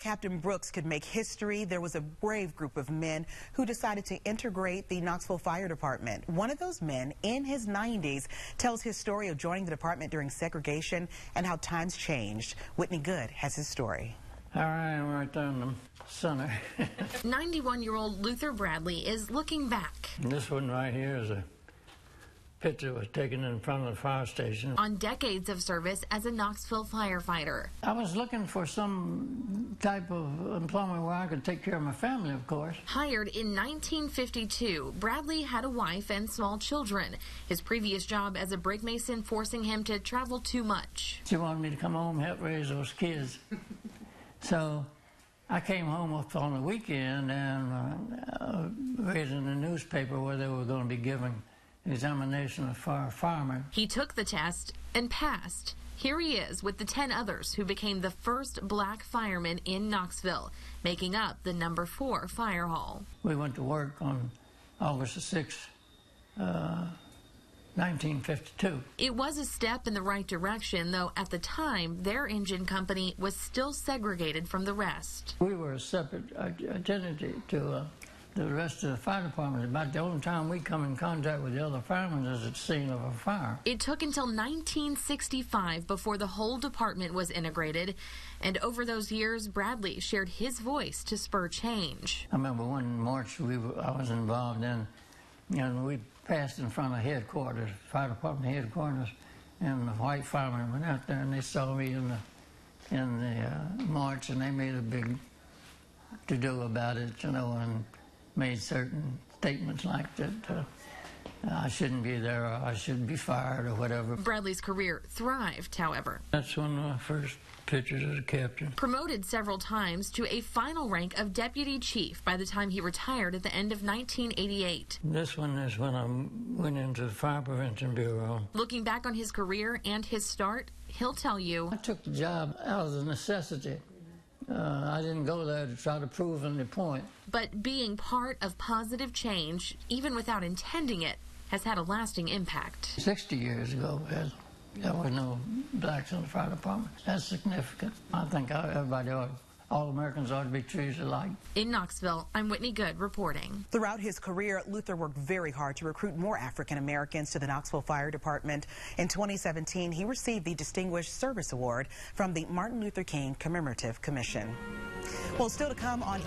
Captain Brooks could make history. There was a brave group of men who decided to integrate the Knoxville Fire Department. One of those men, in his 90s, tells his story of joining the department during segregation and how times changed. Whitney Good has his story. All right, right there in the center. 91-year-old Luther Bradley is looking back. And this one right here is a picture was taken in front of the fire station. On decades of service as a Knoxville firefighter. I was looking for some type of employment where I could take care of my family, of course. Hired in 1952, Bradley had a wife and small children. His previous job as a brick mason forcing him to travel too much. She wanted me to come home and help raise those kids. So I came home up on the weekend and read in the newspaper where they were going to be giving examination of firemen. He took the test and passed. Here he is with the 10 others who became the first black firemen in Knoxville, making up the number 4 fire hall. We went to work on August the 6th, 1952. It was a step in the right direction, though at the time, their engine company was still segregated from the rest. We were a separate identity to the rest of the fire department. About the only time we come in contact with the other firemen is at the scene of a fire. It took until 1965 before the whole department was integrated, and over those years, Bradley shared his voice to spur change. I remember one march I was involved in, and we passed in front of headquarters, fire department headquarters, and the white firemen went out there and they saw me in the march, and they made a big to-do about it, you know, and made certain statements like that I shouldn't be there, or I should be fired, or whatever. Bradley's career thrived, however. That's one of my first pictures as a captain. Promoted several times to a final rank of deputy chief by the time he retired at the end of 1988. This one is when I went into the Fire Prevention Bureau. Looking back on his career and his start, he'll tell you, I took the job out of the necessity. I didn't go there to try to prove any point. But being part of positive change, even without intending it, has had a lasting impact. 60 years ago, there were no blacks in the fire department. That's significant. I think all Americans ought to be treated alike. In Knoxville, I'm Whitney Good reporting. Throughout his career, Luther worked very hard to recruit more African Americans to the Knoxville Fire Department. In 2017, he received the Distinguished Service Award from the Martin Luther King Commemorative Commission. Well, still to come on